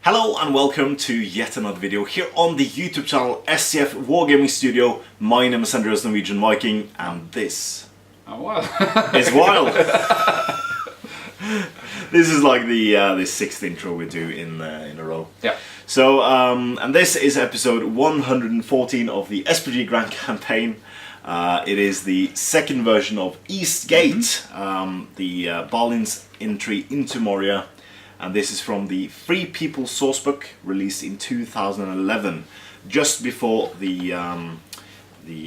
Hello and welcome to yet another video here on the YouTube channel SCF Wargaming Studio. My name is Andreas Norwegian Viking and this is wild. This is like the sixth intro we do in a row. Yeah. So and this is episode 114 of the SBG Grand Campaign. It is the second version of Eastgate, the Balin's entry into Moria. And this is from the Free People sourcebook, released in 2011, just before the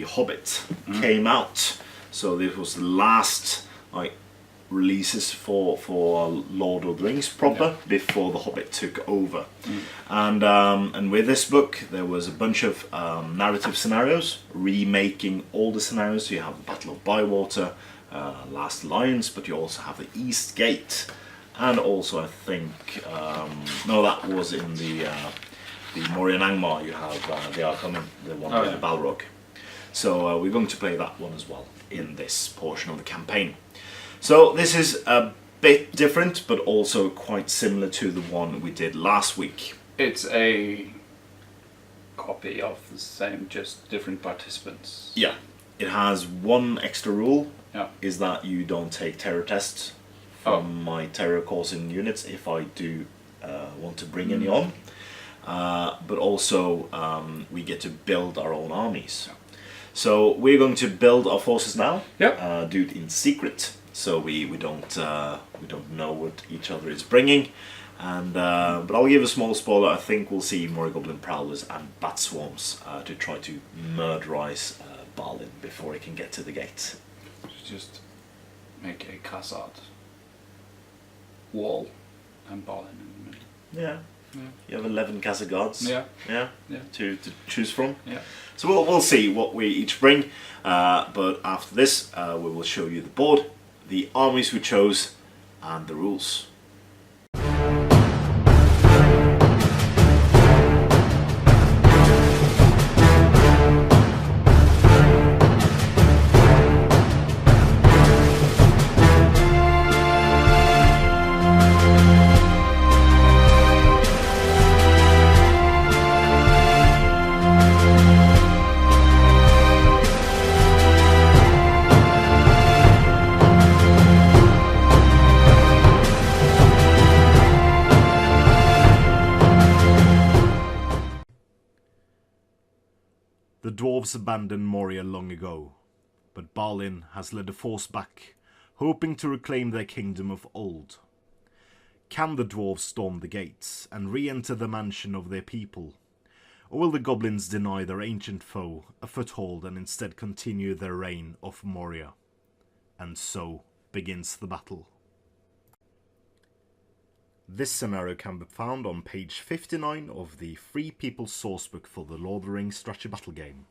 Hobbit came out. So this was the last releases for Lord of the Rings proper, before the Hobbit took over. And with this book there was a bunch of narrative scenarios, remaking all the scenarios. So you have the Battle of Bywater, Last Alliance, but you also have the Eastgate. And also, I think, no, that was in the Moria and Angmar. You have They Are Coming, the one with the Balrog. So we're going to play that one as well in this portion of the campaign. So this is a bit different, but also quite similar to the one we did last week. It's a copy of the same, just different participants. Yeah, it has one extra rule, is that you don't take terror tests from my terror causing units if I do want to bring any on. But also we get to build our own armies. So we're going to build our forces now. Do it in secret, so we don't know what each other is bringing. And but I'll give a small spoiler. I think we'll see more goblin prowlers and bat swarms to try to murderize Balin before he can get to the gate. Just make a Khazad wall and Balin in the middle. Yeah. You have 11 Casa Guards. To choose from. So we'll see what we each bring. But after this, we will show you the board, the armies we chose, and the rules. The Dwarves abandoned Moria long ago, but Balin has led a force back, hoping to reclaim their kingdom of old. Can the Dwarves storm the gates and re-enter the mansion of their people? Or will the Goblins deny their ancient foe a foothold and instead continue their reign of Moria? And so begins the battle. This scenario can be found on page 59 of the Free People sourcebook for the Lord of the Rings strategy battle game.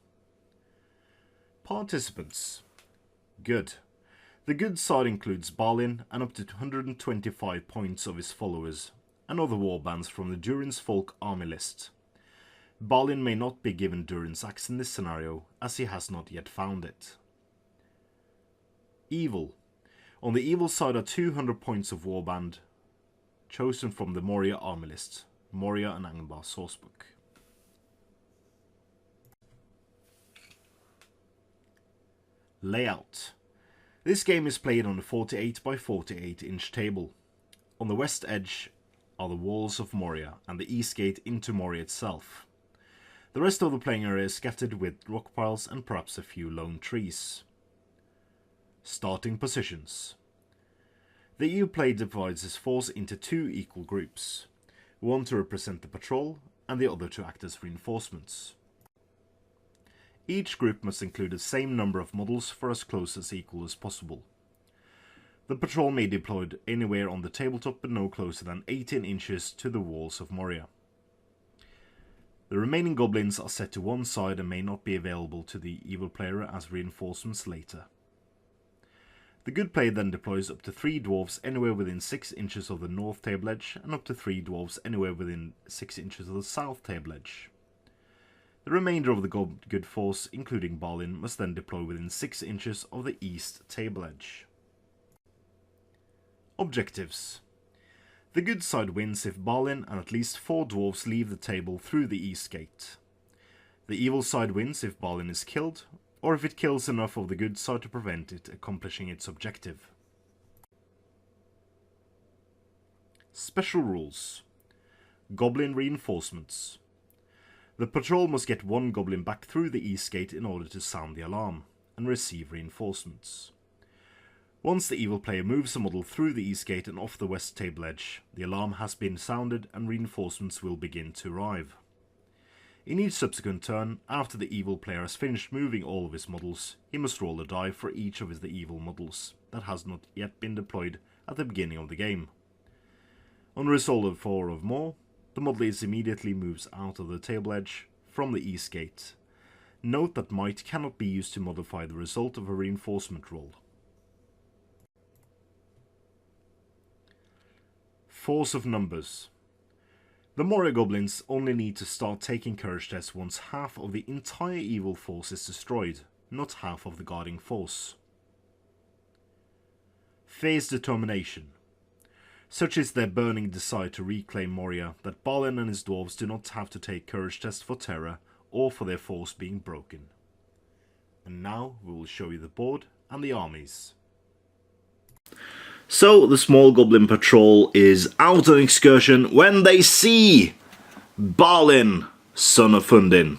Participants. Good. The good side includes Balin and up to 125 points of his followers, and other warbands from the Durin's Folk army list. Balin may not be given Durin's axe in this scenario, as he has not yet found it. Evil. On the evil side are 200 points of warband, chosen from the Moria army list, Moria and Angmar sourcebook. Layout. This game is played on a 48 by 48 inch table. On the west edge are the walls of Moria and the east gate into Moria itself. The rest of the playing area is scattered with rock piles and perhaps a few lone trees. Starting positions. The EU player divides his force into two equal groups, one to represent the patrol and the other to act as reinforcements. Each group must include the same number of models for as close as equal as possible. The patrol may be deployed anywhere on the tabletop but no closer than 18 inches to the walls of Moria. The remaining goblins are set to one side and may not be available to the evil player as reinforcements later. The good player then deploys up to 3 dwarves anywhere within 6 inches of the north table edge and up to 3 dwarves anywhere within 6 inches of the south table edge. The remainder of the good force, including Balin, must then deploy within 6 inches of the east table edge. Objectives. The good side wins if Balin and at least 4 dwarves leave the table through the Eastgate. The evil side wins if Balin is killed, or if it kills enough of the good side to prevent it accomplishing its objective. Special rules. Goblin reinforcements. The patrol must get 1 goblin back through the Eastgate in order to sound the alarm and receive reinforcements. Once the evil player moves a model through the Eastgate and off the west table edge, the alarm has been sounded and reinforcements will begin to arrive. In each subsequent turn, after the evil player has finished moving all of his models, he must roll a die for each of the evil models that has not yet been deployed at the beginning of the game. On a result of 4 or more, the model is immediately moves out of the table edge from the Eastgate. Note that might cannot be used to modify the result of a reinforcement roll. Force of numbers. The Moria Goblins only need to start taking courage tests once half of the entire evil force is destroyed, not half of the guarding force. Fierce determination. Such is their burning desire to reclaim Moria that Balin and his dwarves do not have to take courage tests for terror or for their force being broken. And now we will show you the board and the armies. So the small goblin patrol is out on excursion when they see Balin, son of Fundin.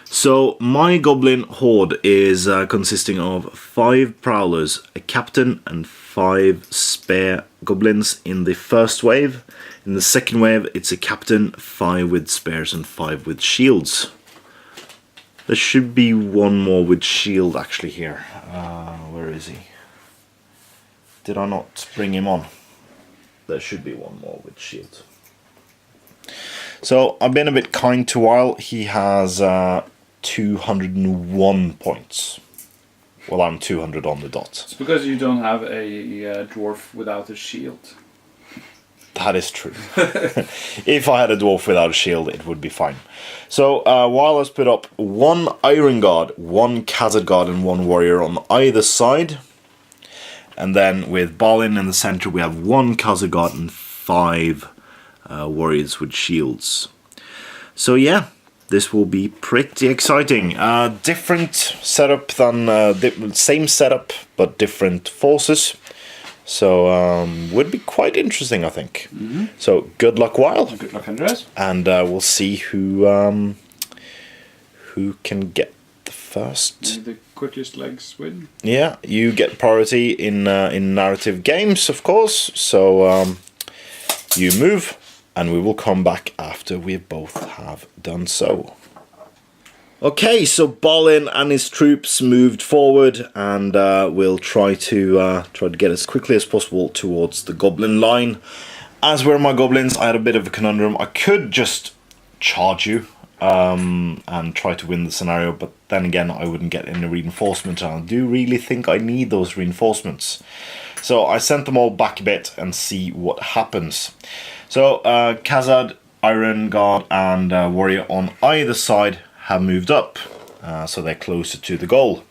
So my goblin horde is consisting of 5 prowlers, a captain and 5 spare goblins in the first wave. In the second wave it's a captain, 5 with spares and 5 with shields. There should be 1 more with shield actually here. Where is he? Did I not bring him on? There should be 1 more with shield. So I've been a bit kind to Weil. He has 201 points. Well, I'm 200 on the dot. It's because you don't have a dwarf without a shield. That is true. If I had a dwarf without a shield, it would be fine. So Weil has put up 1 Iron Guard, 1 Khazad Guard and 1 Warrior on either side. And then with Balin in the center, we have 1 Khazad Guard and 5 warriors with shields. So yeah, this will be pretty exciting. Different setup than same setup, but different forces. So would be quite interesting, I think. Mm-hmm. So good luck, Weil. Good luck, Andreas. And we'll see who can get the first. The quickest legs win. Yeah, you get priority in narrative games, of course. So you move, and we will come back after we both have done so. Okay, so Balin and his troops moved forward, and we'll try to get as quickly as possible towards the goblin line. As were my goblins, I had a bit of a conundrum. I could just charge you and try to win the scenario, but then again I wouldn't get any reinforcement, and I do really think I need those reinforcements. So I sent them all back a bit and see what happens. So Khazad, Iron Guard and Warrior on either side have moved up, so they're closer to the goal.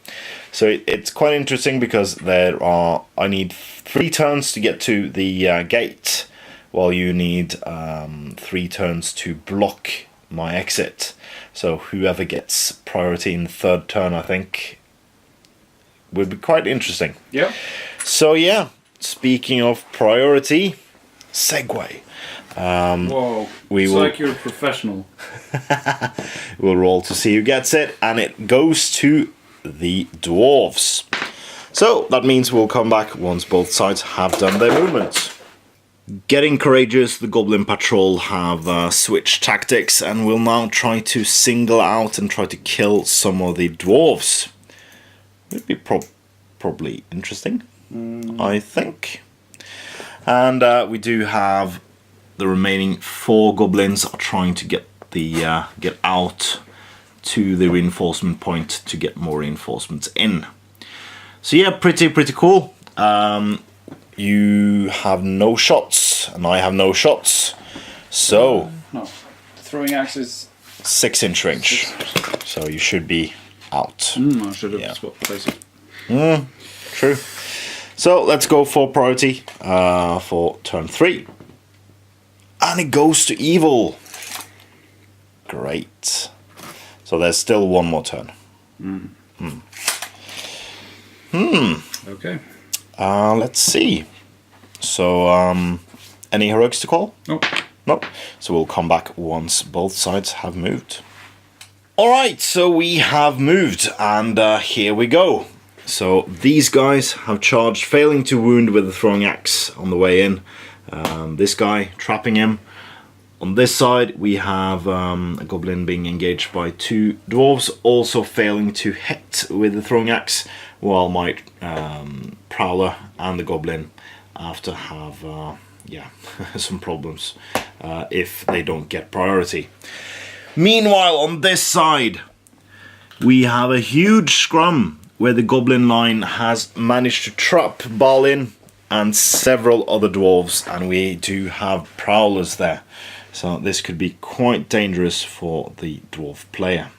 So it's quite interesting because I need 3 turns to get to the gate, while you need 3 turns to block my exit. So whoever gets priority in the 3rd turn, I think, would be quite interesting. Yeah. So yeah, speaking of priority, segue. Whoa, it's like you're a professional. We'll roll to see who gets it, and it goes to the Dwarves. So that means we'll come back once both sides have done their movements. Getting courageous, the Goblin Patrol have switched tactics and will now try to single out and try to kill some of the Dwarves. Would be probably interesting, I think. And we do have the remaining 4 goblins are trying to get out to the reinforcement point to get more reinforcements in. So yeah, pretty cool. You have no shots, and I have no shots. So no, throwing axes 6-inch range. So you should be out. I should have swapped places. True. So let's go for priority for turn 3. And it goes to evil. Great. So there's still one more turn. Okay. Let's see. So, any heroics to call? Nope. Nope. So we'll come back once both sides have moved. Alright, so we have moved, and here we go. So these guys have charged, failing to wound with the throwing axe on the way in. This guy, trapping him. On this side, we have a goblin being engaged by 2 dwarves, also failing to hit with the throwing axe, while my prowler and the goblin after have some problems if they don't get priority. Meanwhile, on this side, we have a huge scrum where the goblin line has managed to trap Balin and several other dwarves, and we do have prowlers there. So this could be quite dangerous for the dwarf player.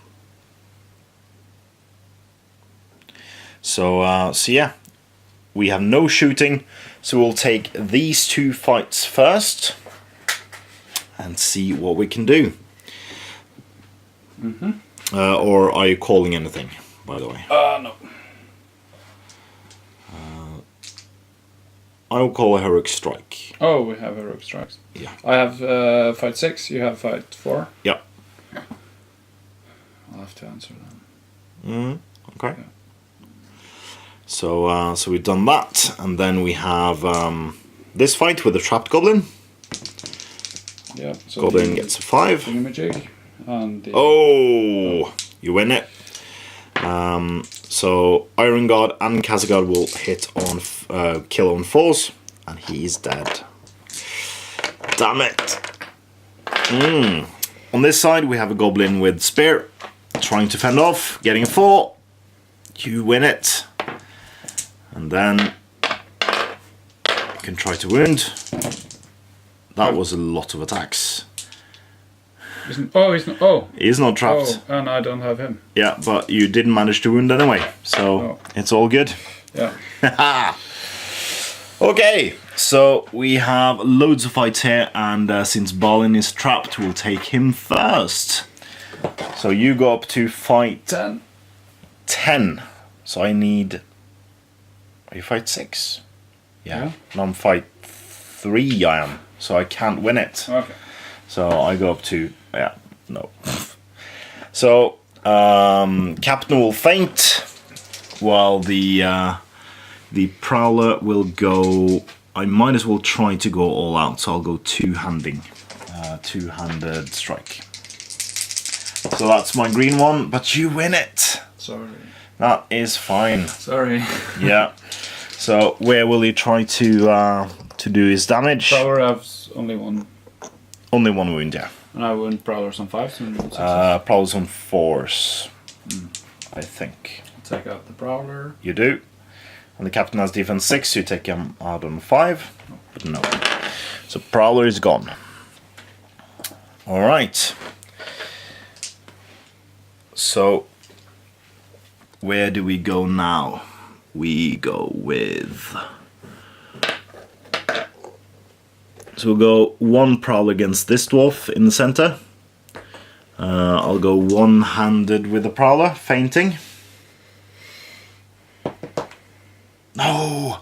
So yeah, we have no shooting, so we'll take these 2 fights first and see what we can do. Or are you calling anything, by the way? No. I'll call a heroic strike. Oh, we have heroic strikes. Yeah. I have fight 6, you have fight 4. Yep. I'll have to answer them. Okay. So we've done that, and then we have this fight with the trapped goblin. Yeah. So Goblin gets a 5. Thingamajig and the Oh, you win it. So Iron God and Kazagard will hit on kill on 4s, and he's dead. Damn it. On this side we have a goblin with spear, trying to fend off, getting a 4. You win it. And then you can try to wound. That was a lot of attacks. he's not, He's not trapped. Oh, and I don't have him. Yeah, but you didn't manage to wound anyway, so it's all good. Yeah. Okay, so we have loads of fights here, and since Balin is trapped, we'll take him first. So you go up to fight 10. So I need... Are you fight 6? Yeah. No, I'm fight 3 I am, so I can't win it. Okay. So I go up to... Yeah, no. So, Captain will faint, while the Prowler will go... I might as well try to go all out, so I'll go two-handing. Two-handed strike. So that's my green one, but you win it! Sorry. That is fine. Sorry. Yeah. So where will he try to do his damage? Prowler has only 1. Only 1 wound, yeah. And I wound Prowlers on 5s and 6s. Prowlers on 4s, I think. I'll take out the Prowler. You do. And the captain has defense 6, so you take him out on 5. But no. So Prowler is gone. Alright. So where do we go now? We go with... So we'll go 1 Prowler against this dwarf in the center. I'll go one-handed with the Prowler, fainting. No!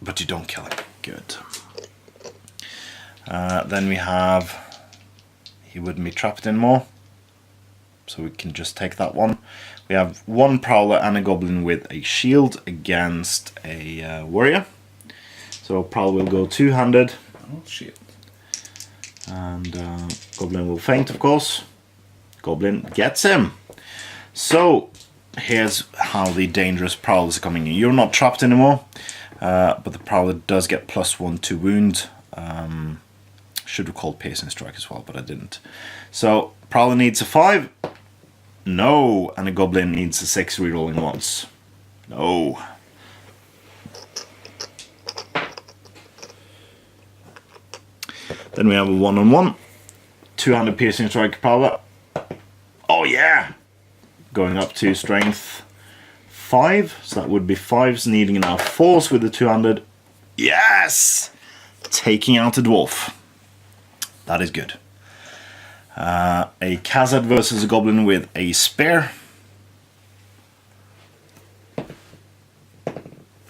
But you don't kill him. Good. Then we have... He wouldn't be trapped anymore, so we can just take that one. We have 1 Prowler and a Goblin with a shield against a Warrior. So Prowler will go two-handed. Oh, shit. And Goblin will faint, of course. Goblin gets him. So here's how the dangerous Prowlers are coming in. You're not trapped anymore, but the Prowler does get +1 to wound. Should have called Piercing Strike as well, but I didn't. So Prowler needs a 5. No. And a Goblin needs a 6 rerolling once. No. Then we have a 1-on-1. Two-handed Piercing Strike Prowler. Oh yeah! Going up to strength 5. So that would be 5s needing enough 4s with the two-handed. Yes! taking out a dwarf. That is good. A Khazad versus a goblin with a spear.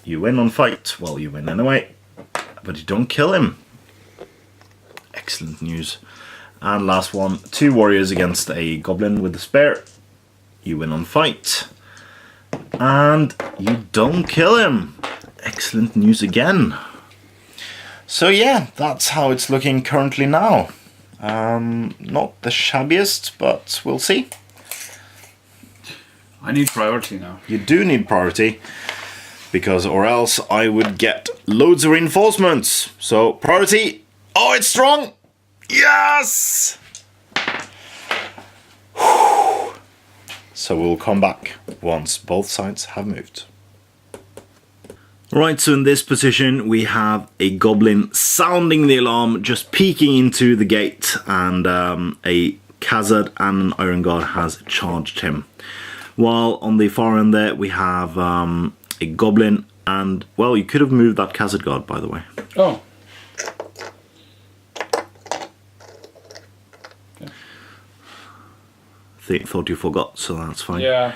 You win on fight. Well, you win anyway, but you don't kill him. Excellent news. And last one, 2 warriors against a goblin with a spear. You win on fight. And you don't kill him. Excellent news again. So yeah, that's how it's looking currently now. Not the shabbiest, but we'll see. I need priority now. You do need priority, because or else I would get loads of reinforcements. So priority. Oh, it's strong. Yes. So we'll come back once both sides have moved. Right, so in this position we have a goblin sounding the alarm, just peeking into the gate, and a Khazad and an Iron Guard has charged him. While on the far end there we have a goblin, and well, you could have moved that Khazad Guard, by the way. Oh. Thought you forgot, so that's fine. Yeah.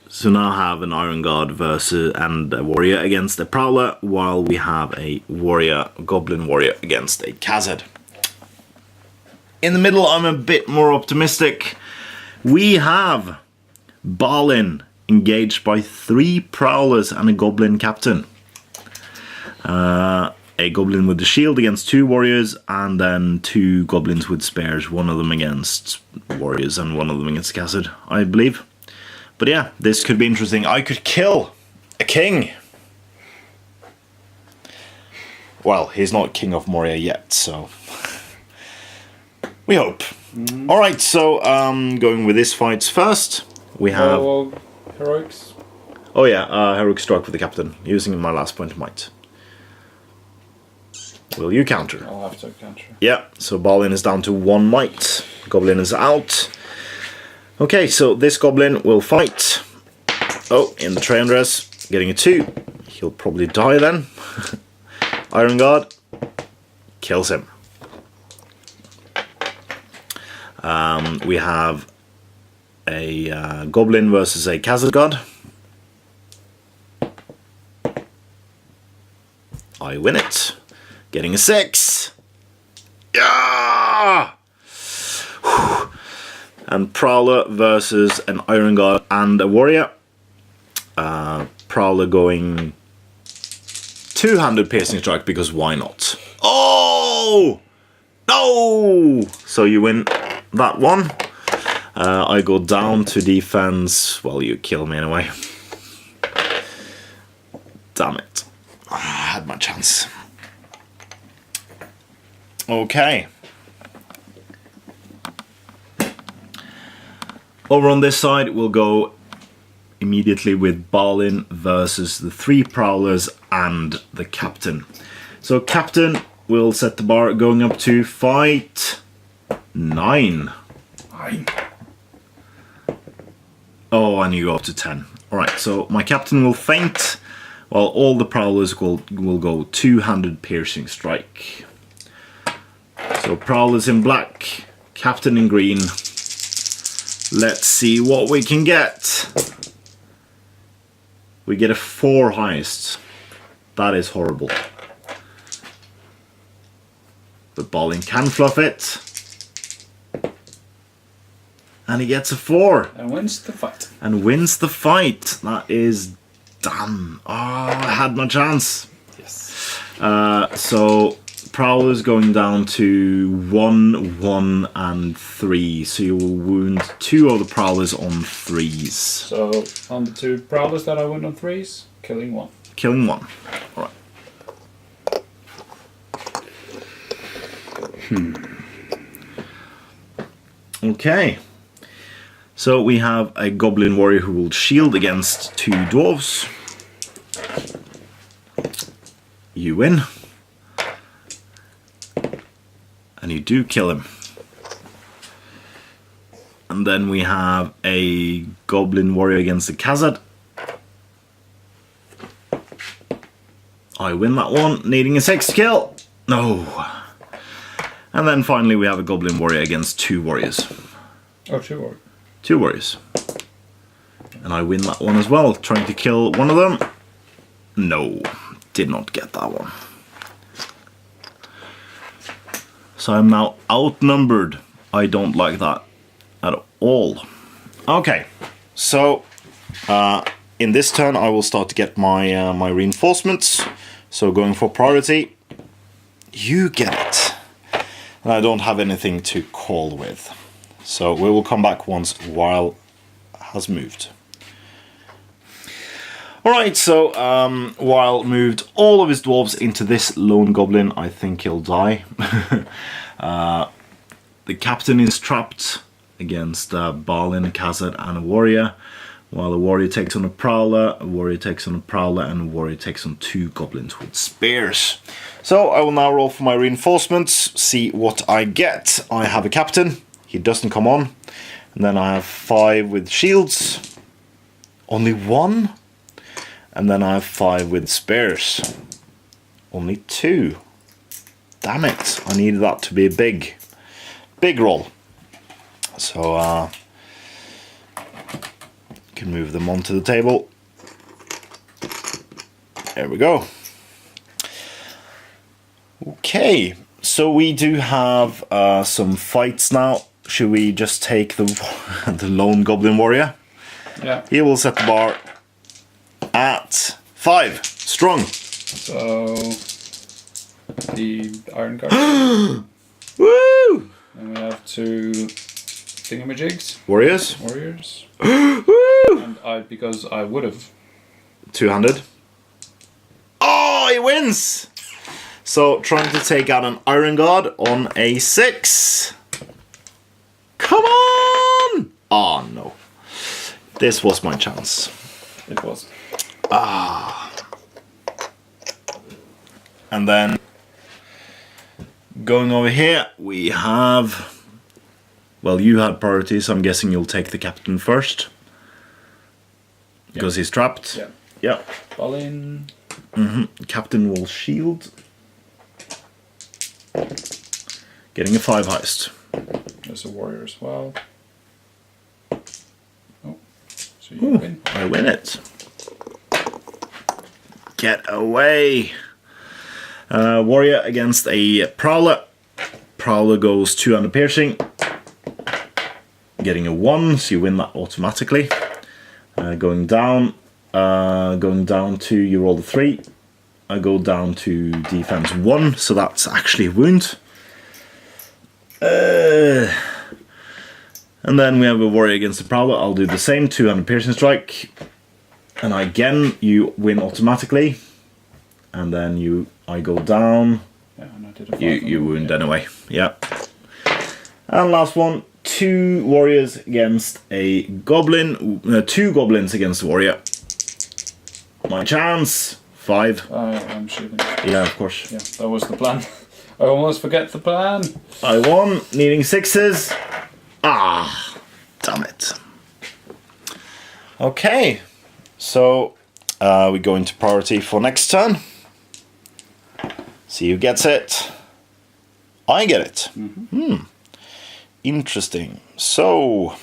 So now I have an Iron Guard versus and a warrior against a Prowler, while we have a goblin warrior against a Khazad. In the middle, I'm a bit more optimistic. We have Balin engaged by 3 Prowlers and a goblin captain. A goblin with the shield against 2 warriors, and then 2 goblins with spears, one of them against warriors and one of them against Khazad, I believe. But yeah, this could be interesting. I could kill a king. Well, he's not king of Moria yet, so we hope. Alright, so going with this fight first, we have... heroics? Oh yeah, heroic strike with the captain, using my last point of might. Will you counter? I'll have to counter. Yeah, so Balin is down to 1 might. Goblin is out. Okay, so this goblin will fight. Oh, in the train dress, getting a 2. He'll probably die then. Iron Guard kills him. We have a goblin versus a Khazad Guard. I win it. Getting a 6. Yeah! And Prowler versus an Iron Guard and a warrior. Prowler going 200 piercing strike, because why not? Oh! No! So you win that one. I go down to defense. Well, you kill me anyway. Damn it. I had my chance. Okay. Over on this side, we'll go immediately with Balin versus the 3 Prowlers and the Captain. So Captain will set the bar going up to fight 9. Oh, and you go up to 10. Alright, so my Captain will feint, while all the Prowlers will go 200 piercing strike. So Prowlers in black, Captain in green. Let's see what we can get. We get a 4 highest. That is horrible. But Balin can fluff it. And he gets a 4. And wins the fight. And wins the fight. That is damn. Oh, I had my chance. Yes. So Prowler's going down to 1, 1, and 3. So you will wound 2 of the Prowlers on 3s. So on the 2 Prowlers that I wound on 3s, killing 1. Killing 1. Alright. Okay. So we have a Goblin Warrior who will shield against 2 Dwarves. You win. And you do kill him. And then we have a Goblin Warrior against the Khazad. I win that one, needing a 6 to kill. No. And then finally we have a Goblin Warrior against 2 warriors. Oh, 2 warriors. 2 warriors. And I win that one as well, trying to kill one of them. No, did not get that one. So I'm now outnumbered. I don't like that at all. Okay, so in this turn I will start to get my my reinforcements. So going for priority, you get it. And I don't have anything to call with. So we will come back once Weil has moved. Alright, so Weil moved all of his dwarves into this lone goblin. I think he'll die. The captain is trapped against Balin, Khazad and a warrior. While a warrior takes on a prowler, a warrior takes on a prowler, and a warrior takes on 2 goblins with spears. So I will now roll for my reinforcements, see what I get. I have a captain, he doesn't come on. And then I have 5 with shields. Only 1? And then I have 5 with spears. Only 2. Damn it, I needed that to be a big roll. So can move them onto the table. There we go. Okay, so we do have some fights now. Should we just take the the lone goblin warrior? Yeah. He will set the bar at 5 strong. So the Iron Guard. Woo! And we have 2 thingamajigs. Warriors. Woo! And because I would have 200. Oh, he wins! So trying to take out an Iron Guard on a 6. Come on! Oh no. This was my chance. It was. And then going over here, we have... Well, you had priority, so I'm guessing you'll take the captain first. Because he's trapped. Yeah. Yeah. Balin. Captain will shield. Getting a 5 heist. There's a warrior as well. Oh, so you win. I win it. Get away. Warrior against a prowler. Prowler goes 200 piercing. Getting a 1, so you win that automatically. Going down to, you roll the 3. I go down to defense 1, so that's actually a wound. And then we have a warrior against the prowler. I'll do the same, 200 piercing strike. And again, you win automatically. And then I go down. Yeah, and I did a You wound anyway. Yeah. And last one. 2 warriors against a goblin. 2 goblins against a warrior. My chance. 5. I'm shooting. Yeah, of course. Yeah, that was the plan. I almost forget the plan. I won, needing 6s. Ah, damn it. Okay, so we go into priority for next turn. See who gets it. I get it. Interesting. So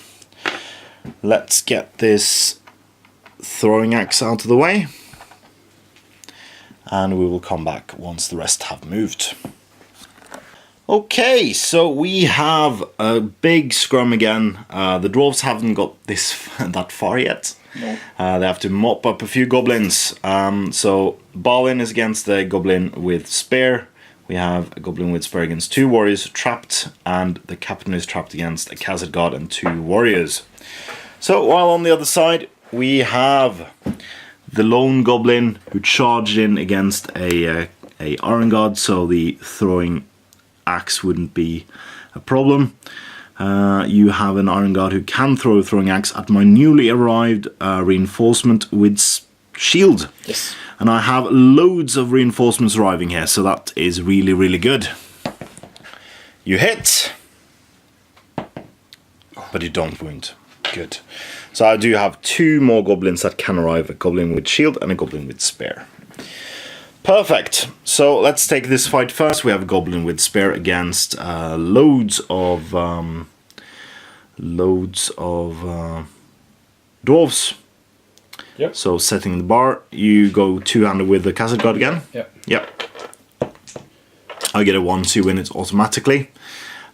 let's get this throwing axe out of the way. And we will come back once the rest have moved. Okay, so we have a big scrum again. The dwarves haven't got that far yet. No. They have to mop up a few goblins. So Balin is against the goblin with spear. We have a goblin with spear against 2 warriors trapped, and the captain is trapped against a Khazad guard and 2 warriors. So while on the other side we have the lone goblin who charged in against a iron guard, so the throwing axe wouldn't be a problem. You have an iron guard who can throw a throwing axe at my newly arrived reinforcement with shield. Yes. And I have loads of reinforcements arriving here, so that is really, really good. You hit, but you don't wound. Good. So I do have 2 more goblins that can arrive, a goblin with shield and a goblin with spear. Perfect. So let's take this fight first. We have a goblin with spear against loads of dwarves. Yep. So setting the bar, you go two-handed with the Castle Guard again. Yep. Yep. I get a 1, so you win it automatically.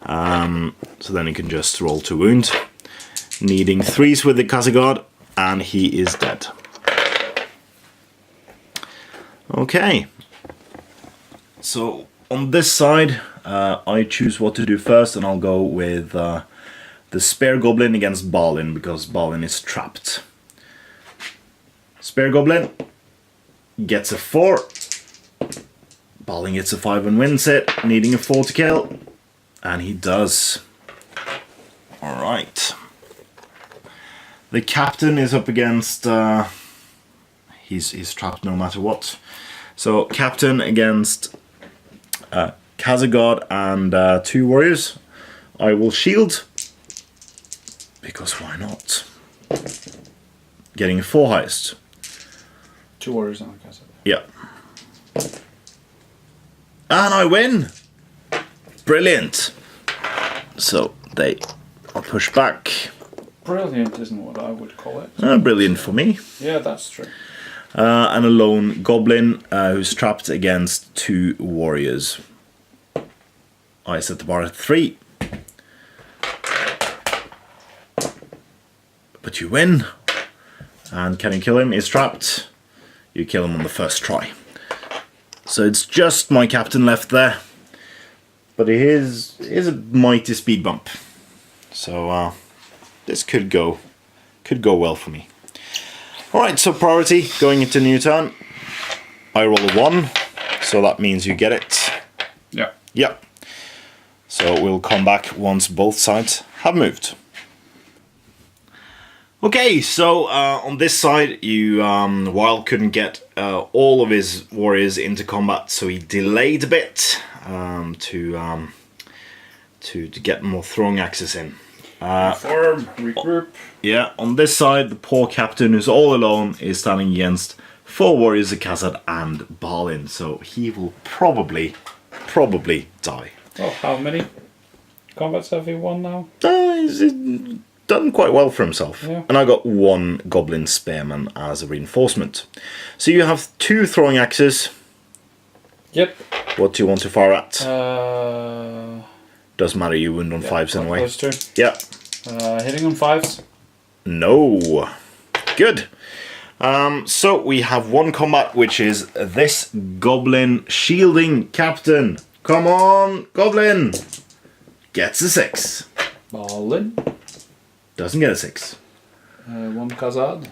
So then you can just roll to wound. Needing 3s with the Castle Guard, and he is dead. Okay. So on this side, I choose what to do first, and I'll go with the Spear Goblin against Balin, because Balin is trapped. Spear Goblin gets a 4. Balin gets a 5 and wins it, needing a 4 to kill. And he does. Alright. The captain is up against... he's trapped no matter what. So, captain against Kazagard and 2 warriors. I will shield. Because why not? Getting a 4 highest. 2 warriors on the castle. Yeah. And I win! Brilliant! So they are pushed back. Brilliant isn't what I would call it. Brilliant for me. Yeah, that's true. And a lone goblin who's trapped against 2 warriors. I set the bar at 3. But you win. And can you kill him? He's trapped. You kill him on the first try. So it's just my captain left there. But it is a mighty speed bump. So this could go well for me. Alright, so priority going into new turn. I roll a 1, so that means you get it. Yeah. Yep. So we'll come back once both sides have moved. Okay, so on this side, Wild couldn't get all of his warriors into combat, so he delayed a bit to get more throwing axes in. Form, regroup. Yeah, on this side, the poor captain who's all alone is standing against 4 warriors, Akazad and Balin, so he will probably die. Oh, how many combats have he won now? He's done quite well for himself. Yeah. And I got 1 goblin spearman as a reinforcement. So you have 2 throwing axes. Yep. What do you want to fire at? Doesn't matter, you wound on 5s anyway. Those 2. Yeah. Hitting on 5s. No. Good. So we have 1 combat, which is this goblin shielding captain. Come on, goblin. Gets a 6. Balin. Doesn't get a 6. 1 Khazad.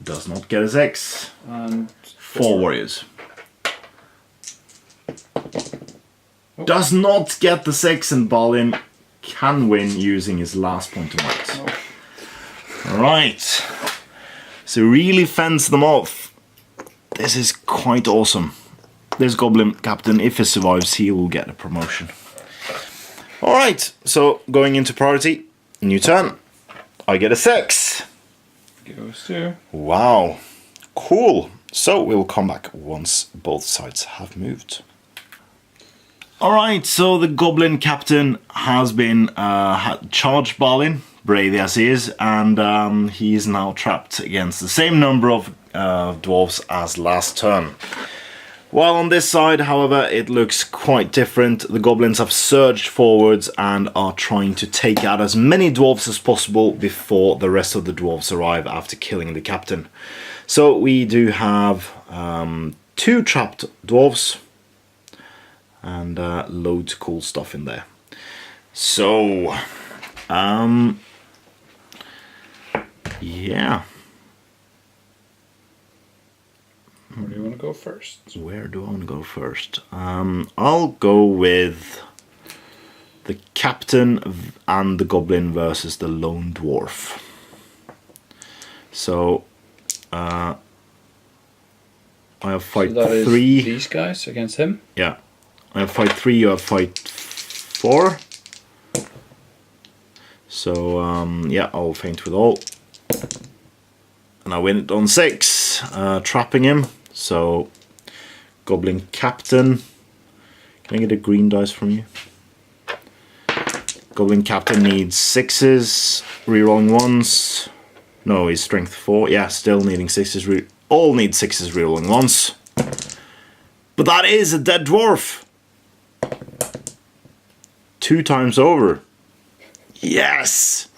Does not get a 6. And 4 warriors. Oh. Does not get the 6, and Balin can win using his last point of might. Oh. Alright. So really fends them off. This is quite awesome. This goblin captain, if he survives, he will get a promotion. Alright, so going into priority, new turn. I get a 6. Goes to. Wow. Cool. So we'll come back once both sides have moved. Alright, so the goblin captain has been charged Balin, brave as he is, and he is now trapped against the same number of dwarves as last turn. While on this side, however, it looks quite different. The goblins have surged forwards and are trying to take out as many dwarves as possible before the rest of the dwarves arrive after killing the captain. So we do have 2 trapped dwarves and loads of cool stuff in there. So, yeah. Where do you want to go first? Where do I want to go first? I'll go with the captain and the goblin versus the lone dwarf. So, I have fight So that is 3. these guys against him? Yeah. I have fight 3, you have fight 4. So, yeah, I'll feint with all. And I win it on 6, trapping him. So, Goblin Captain. Can I get a green dice from you? Goblin Captain needs 6s, rerolling 1s. No, he's strength 4. Yeah, still needing 6s. All need 6s, rerolling 1s. But that is a dead dwarf. 2 times over. Yes!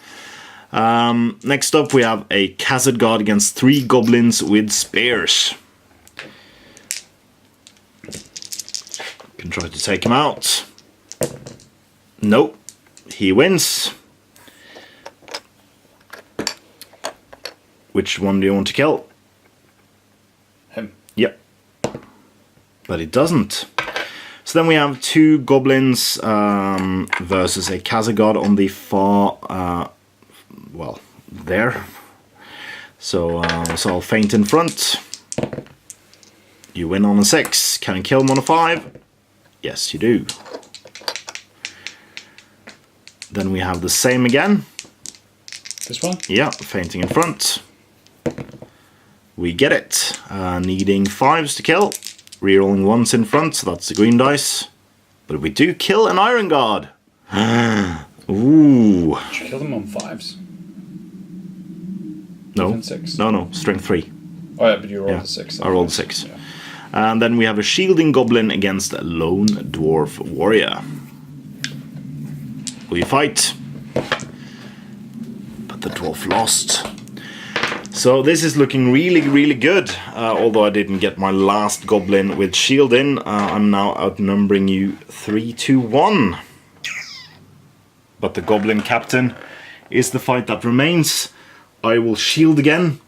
Next up we have a Khazad God against 3 goblins with spears. Can try to take him out. Nope. He wins. Which one do you want to kill? Him. Yep. But it doesn't. So then we have 2 goblins versus a Khazad God on the far, well, there. So I'll feint in front. You win on a 6. Can I kill him on a 5? Yes, you do. Then we have the same again. This one? Yeah, feinting in front. We get it. Needing 5s to kill. Rerolling 1s in front, so that's the green dice. But we do kill an Iron Guard. Ooh. Kill them on 5s. No. Even 6. No, strength 3. Oh yeah, but you rolled a 6. I rolled a 6. Yeah. And then we have a shielding goblin against a lone dwarf warrior. We fight. But the dwarf lost. So this is looking really, really good. Although I didn't get my last goblin with shield in, I'm now outnumbering you 3-1. But the goblin captain is the fight that remains. I will shield again.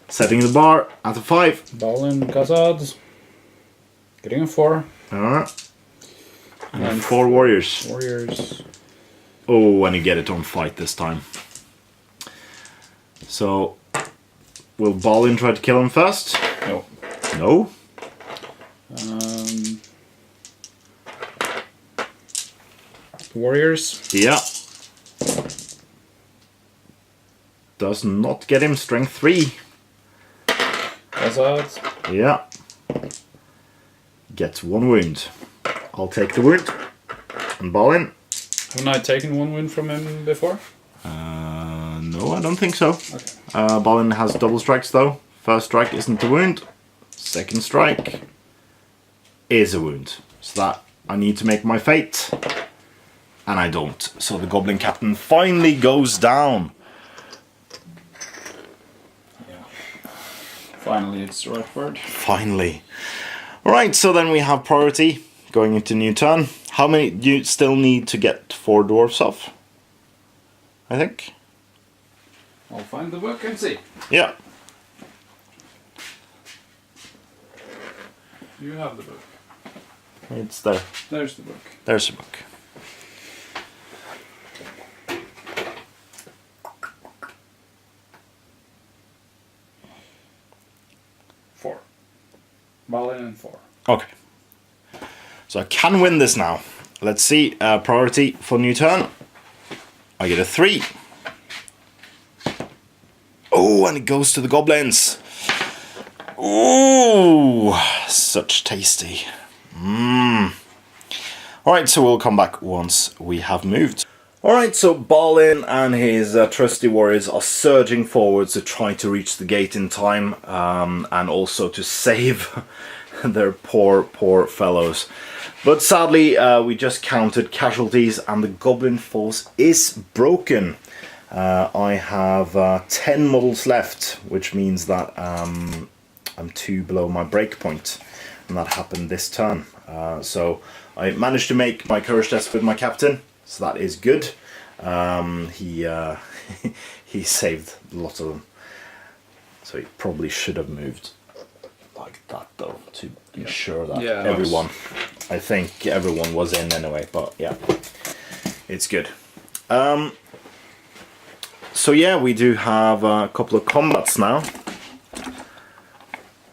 Setting the bar at a 5. Balin, Khazad. Getting a 4. Alright. And 4 warriors. Warriors. Oh, and you get it on fight this time. So, will Balin try to kill him first? No. No? Warriors. Yeah. Does not get him strength 3. Khazad. Yeah. Gets 1 wound. I'll take the wound. And Balin? Haven't I taken 1 win from him before? No, I don't think so. Okay. Balin has double strikes though. First strike isn't a wound. Second strike is a wound. So that I need to make my fate. And I don't. So the Goblin Captain finally goes down. Yeah. Finally, it's the right word. Finally. Alright, so then we have priority going into new turn. How many do you still need to get 4 dwarfs off? I think. I'll find the book and see. Yeah. You have the book. It's there. There's the book. There's the book. Four. Balin and 4. Okay. So I can win this now. Let's see. Priority for new turn. I get a 3. Oh, and it goes to the goblins. Ooh, such tasty. Alright, so we'll come back once we have moved. Alright, so Balin and his trusty warriors are surging forwards to try to reach the gate in time, and also to save their poor fellows. But sadly, we just counted casualties and the goblin force is broken. I have 10 models left, which means that I'm 2 below my break point, and that happened this turn. So I managed to make my courage test with my captain, so that is good. He saved lots of them, so he probably should have moved like that though, to ensure that everyone, I think everyone was in anyway, but yeah, it's good. So yeah, we do have a couple of combats now,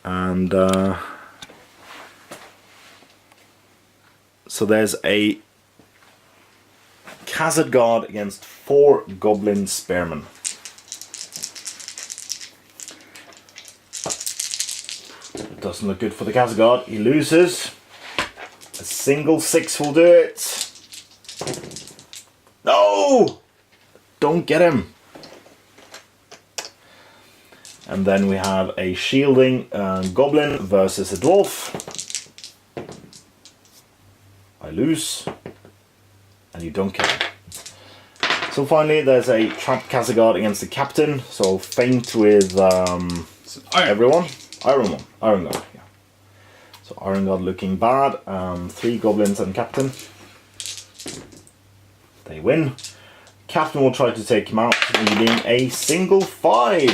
and so there's a Khazad Guard against 4 Goblin Spearmen. Doesn't look good for the Kazagard. He loses. A single 6 will do it. No! Don't get him. And then we have a shielding goblin versus a dwarf. I lose. And you don't kill him. So finally there's a trapped Kazagard against the captain. So feint with everyone. Iron Guard, yeah. So Iron Guard looking bad. 3 goblins and captain. They win. Captain will try to take him out, needing a single 5.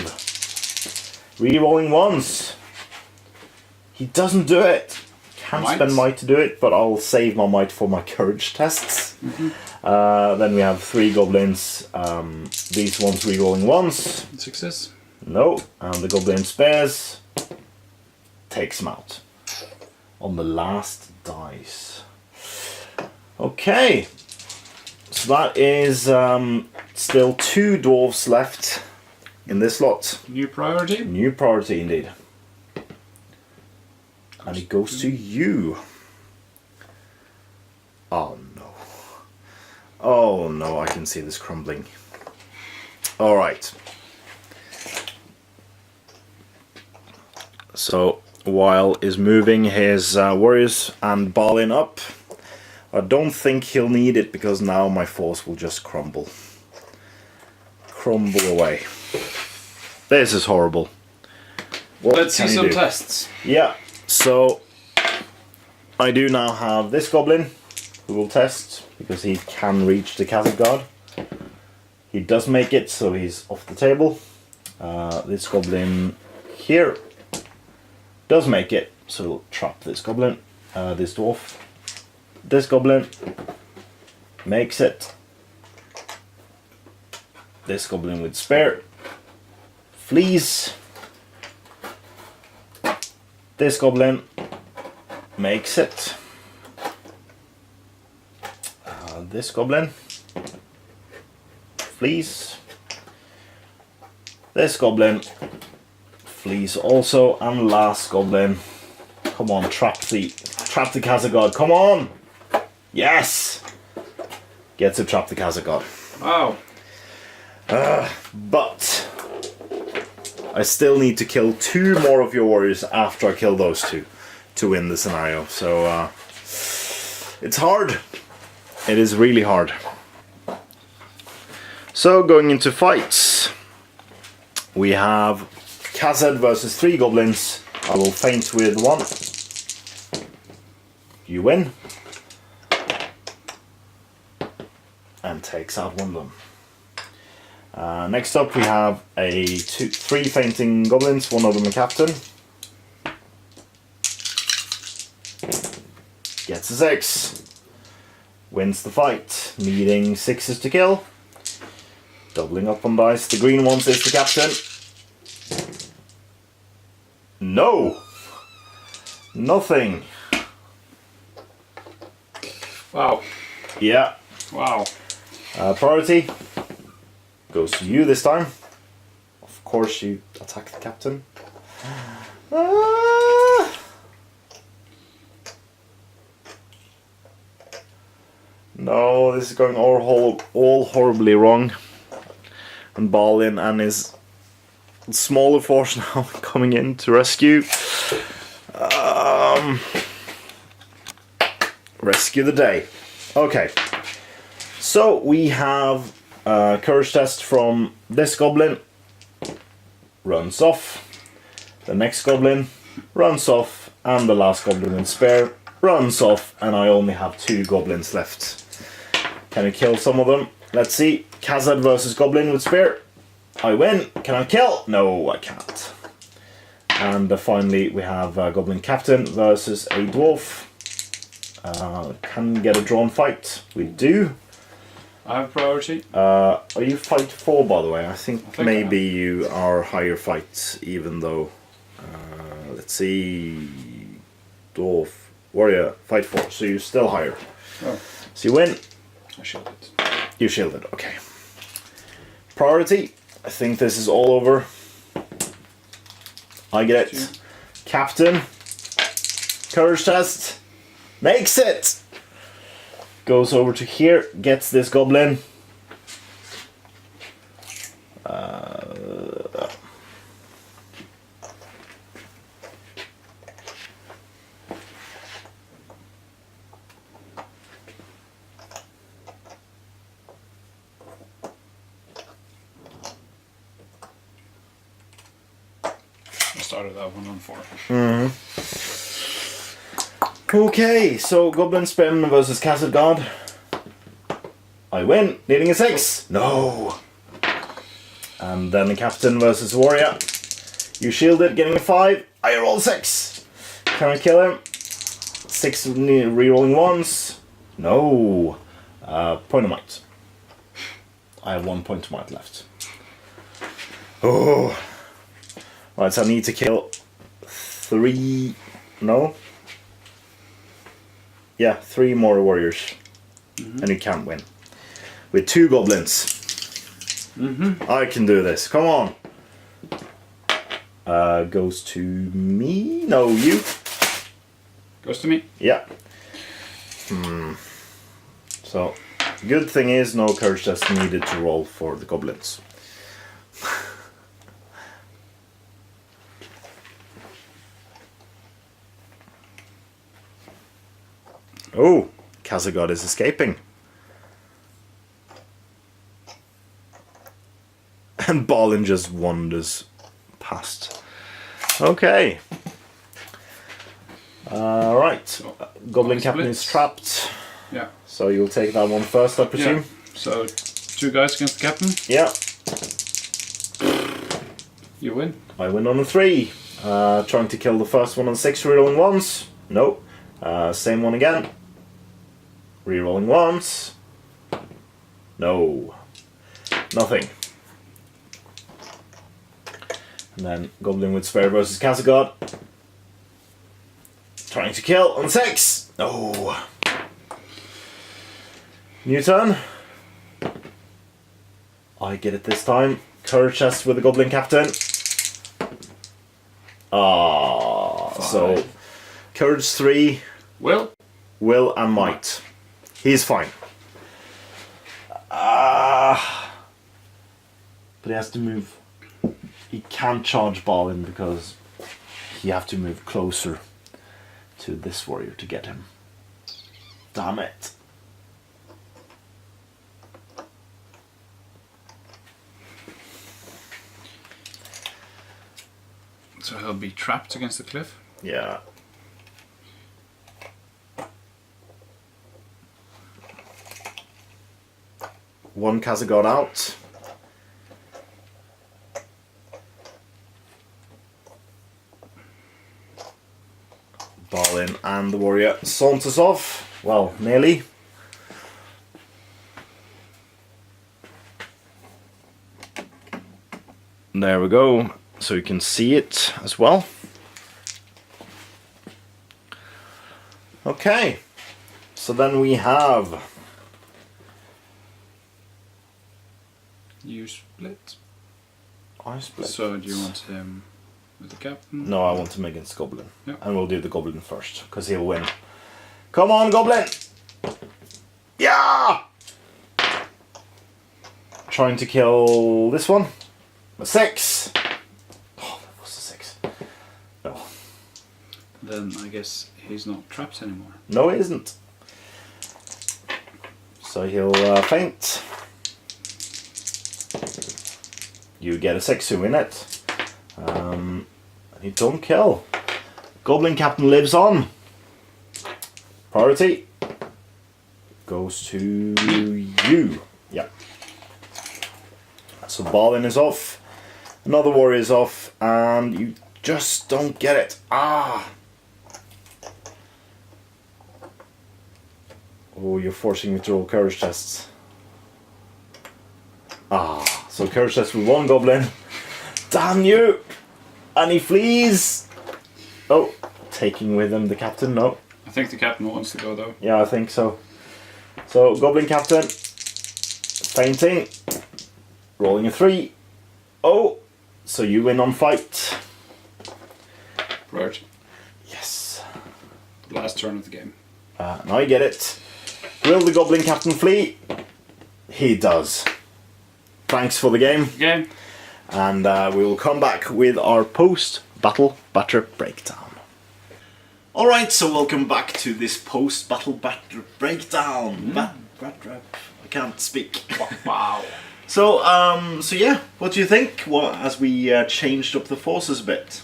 Rerolling once. He doesn't do it. Can't spend might to do it, but I'll save my might for my courage tests. Then we have 3 goblins. These ones rerolling once. Success. No, and the goblin spares. Takes him out. On the last dice. Okay. So that is still 2 dwarves left in this lot. New priority? New priority indeed. And it goes to you. Oh no. Oh no, I can see this crumbling. Alright. So, while is moving his warriors and Balin up, I don't think he'll need it because now my force will just crumble. Crumble away. This is horrible. What Let's see some tests. Yeah, so I do now have this goblin who will test because he can reach the Kazagard. He does make it, so he's off the table. This goblin here does make it, so we'll trap this goblin. This dwarf. This goblin makes it. This goblin with spare flees. This goblin makes it. This goblin flees. This goblin flees also, and last goblin. Come on, trap the Kazagard. Come on. Yes! Get to trap the Kazagard. Wow. But I still need to kill 2 more of your warriors after I kill those 2 to win the scenario. So it's hard. It is really hard. So going into fights, we have Kazed versus 3 goblins. I will feint with 1. You win. And takes out one of them. Next up we have 3 fainting goblins, one of them a captain. Gets a 6. Wins the fight, needing 6s to kill. Doubling up on dice, the green ones is the captain. No! Nothing. Wow. Yeah. Wow. Priority goes to you this time. Of course you attack the captain. No, this is going all horribly wrong. And Balin and his smaller force now coming in to rescue. Rescue the day. Okay. So we have a courage test from this goblin. Runs off. The next goblin runs off. And the last goblin in spare runs off. And I only have 2 goblins left. Can I kill some of them? Let's see. Kazad versus goblin with spare. I win. Can I kill? No, I can't. And finally we have goblin captain versus a dwarf. Can we get a drawn fight? We do. I have priority. Are you fight 4 by the way? I think maybe you are higher fight, even though let's see, dwarf, warrior, fight 4, so you're still higher. Oh. So you win. I shielded. You shielded, okay. Priority, I think this is all over. I get it. Captain, Courage test. Makes it. Goes over to here. Gets this goblin. I started that one on 4. Okay, so Goblin Spin versus Castle God. I win, needing a 6. No. And then the Captain versus Warrior. You shielded, getting a 5. I roll 6. Can I kill him? 6 rerolling ones. No. Point of might. I have 1 point of might left. Oh. Right, so I need to kill 3. No. Yeah, 3 more warriors. And you can't win. With 2 goblins. I can do this. Come on. Goes to me? No, you. Goes to me. Yeah. So, good thing is no courage test needed to roll for the goblins. Oh, Kazagod is escaping. And Balin just wanders past. Okay. Right. Goblin Captain is trapped. Yeah. So you'll take that one first, I presume? Yeah. So 2 guys against the captain. Yeah. You win. I win on a 3. Trying to kill the first one on 6 rerolling ones. No. Same one again. Rerolling once. No. Nothing. And then Goblin with Spare versus Kazagod. Trying to kill on 6. No. New turn. I get it this time. Courage test with the Goblin Captain. So Courage 3. Will and Might. He's fine. But he has to move. He can't charge Balin because you have to move closer to this warrior to get him. Damn it. So he'll be trapped against the cliff. Yeah. One Kazagod out. Balin and the warrior saunters off. Well, nearly. There we go. So you can see it as well. Okay. So then we have... You split. I split. So do you want him with the captain? No, I want him against Goblin. Yep. And we'll do the Goblin first, because he'll win. Come on, Goblin! Yeah! Trying to kill this one. A 6. Oh, that was a 6. No. Then I guess he's not trapped anymore. No, he isn't. So he'll faint. You get a 6 to win it. And you don't kill. Goblin Captain lives on. Priority goes to you. Yeah. So Balin is off. Another warrior is off. And you just don't get it. Ah! Oh, you're forcing me to roll courage tests. Ah, so courage test with 1 goblin. Damn you! And he flees! Oh, taking with him the captain, no. I think the captain wants to go though. Yeah, I think so. So, goblin captain, fainting, rolling a 3. Oh, so you win on fight. Right. Yes. Last turn of the game. Now you get it. Will the Goblin Captain flee? He does. Thanks for the game. Game. And we will come back with our post-battle batter breakdown. Alright, so welcome back to this post-battle batter breakdown. I can't speak. Wow. So yeah, what do you think? As we changed up the forces a bit?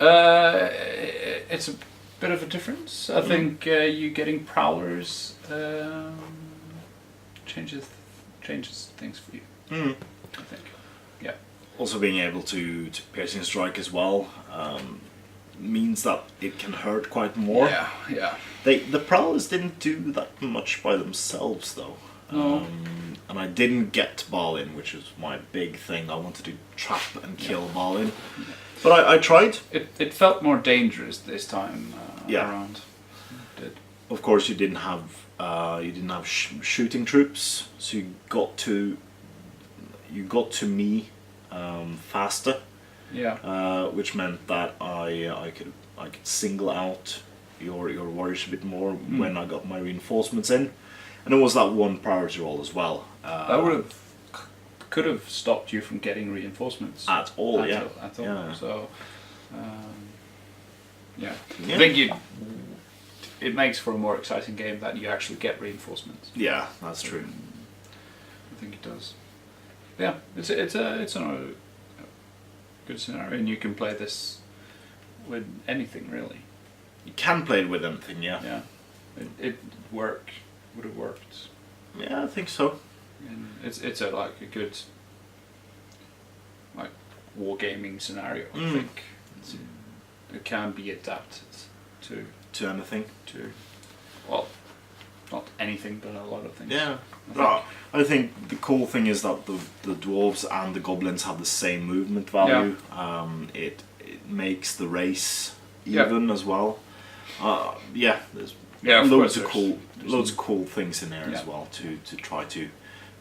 It's a bit of a difference. I think you getting prowlers changes things for you. I think. Yeah. Also being able to piercing strike as well means that it can hurt quite more. Yeah. The prowlers didn't do that much by themselves though. No. And I didn't get Balin, which is my big thing. I wanted to trap and kill Balin. But I tried. It felt more dangerous this time around. It did. Of course, you didn't have shooting troops, so you got to me faster. Yeah. Which meant that I could single out your warriors a bit more when I got my reinforcements in, and it was that one priority roll as well. That could have stopped you from getting reinforcements at all. At Yeah. all. Yeah. So, yeah. I think it makes for a more exciting game that you actually get reinforcements. Yeah, that's true. I think it does. Yeah, it's a good scenario, and you can play this with anything really. You can play it with anything, yeah. Yeah, it would have worked. Yeah, I think so. And it's a good wargaming scenario. I think it can be adapted to anything. Well, not anything, but a lot of things. Yeah, I think the cool thing is that the dwarves and the goblins have the same movement value. Yeah. It makes the race even as well. There's loads of cool things in there as well to try to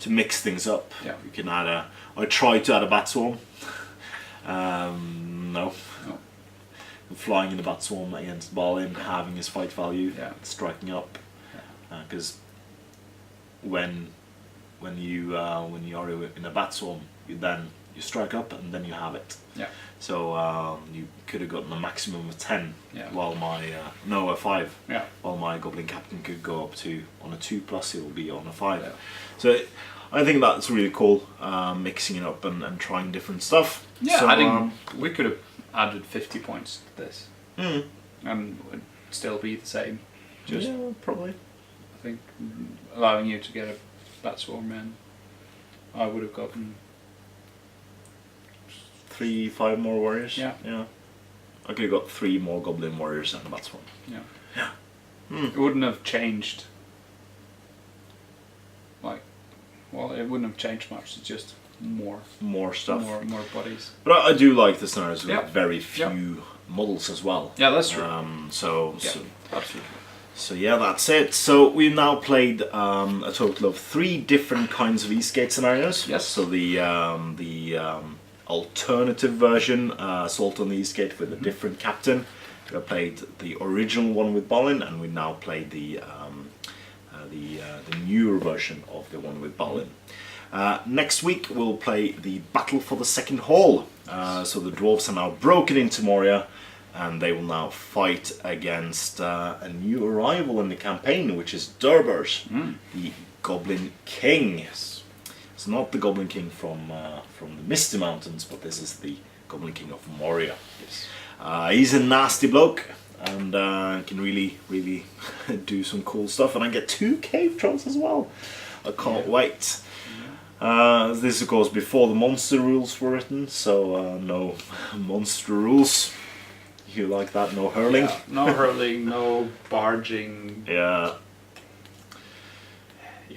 mix things up. Yeah. You can add I tried to add a bat swarm. No. Flying in a bat swarm against Balin, having his fight value, striking up, because when you are in a bat swarm, you strike up and then you have it. Yeah. So you could have gotten a maximum of 10, while my a 5. Yeah. While my Goblin Captain could go up to on a 2+, it will be on a 5. Yeah. So I think that's really cool, mixing it up and trying different stuff. Yeah, so, I think we could have added 50 points to this, and would still be the same. Just probably. I think allowing you to get a bat swarm in, I would have gotten 3-5 more warriors. Yeah. I could have got 3 more goblin warriors and a bat swarm. Yeah. It wouldn't have changed. It wouldn't have changed much. It's just more stuff, more bodies. But I do like the scenarios with very few models as well. Yeah, that's true. So absolutely. So yeah, that's it. So we've now played a total of 3 different kinds of Eastgate scenarios. Yes. So the alternative version, Assault on the Eastgate with a different captain. We played the original one with Balin, and we now played the newer version of the one with Balin. Next week we'll play the Battle for the Second Hall. So the dwarves are now broken into Moria, and they will now fight against a new arrival in the campaign, which is Dwarves, the Goblin King. Yes. It's not the Goblin King from the Misty Mountains, but this is the Goblin King of Moria. Yes. He's a nasty bloke, and can really do some cool stuff. And I get 2 cave trolls as well. I can't wait. This is of course before the monster rules were written, so no monster rules. You like that? No hurling? Yeah, no hurling, no barging. Yeah.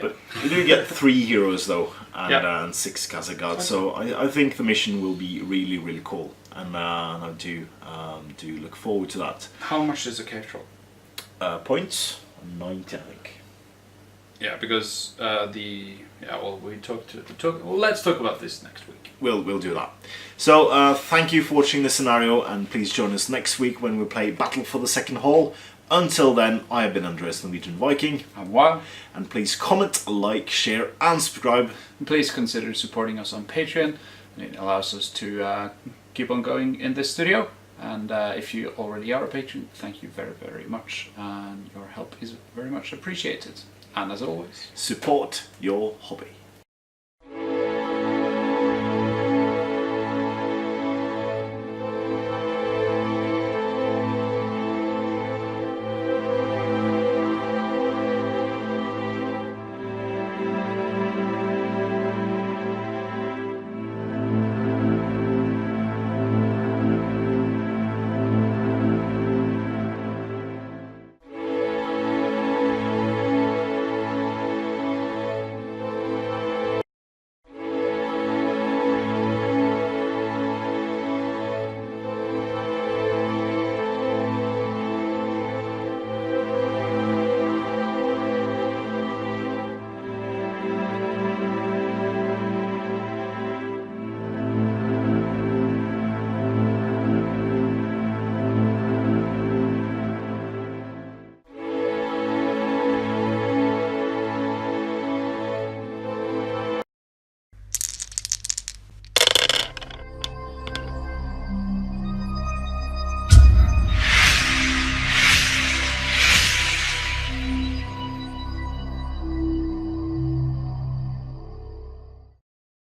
But you do get 3 heroes though, and 6 Casa Guards, so I think the mission will be really cool, and I do look forward to that. How much is a cave troll? Points? 90, I think. Yeah, because let's talk about this next week. We'll do that. So thank you for watching this scenario, and please join us next week when we play Battle for the Second Hall. Until then, I have been Andreas the Norwegian Viking. And wow. And please comment, like, share and subscribe. And please consider supporting us on Patreon. It allows us to keep on going in this studio. And if you already are a patron, thank you very, very much. And your help is very much appreciated. And as always, support your hobby.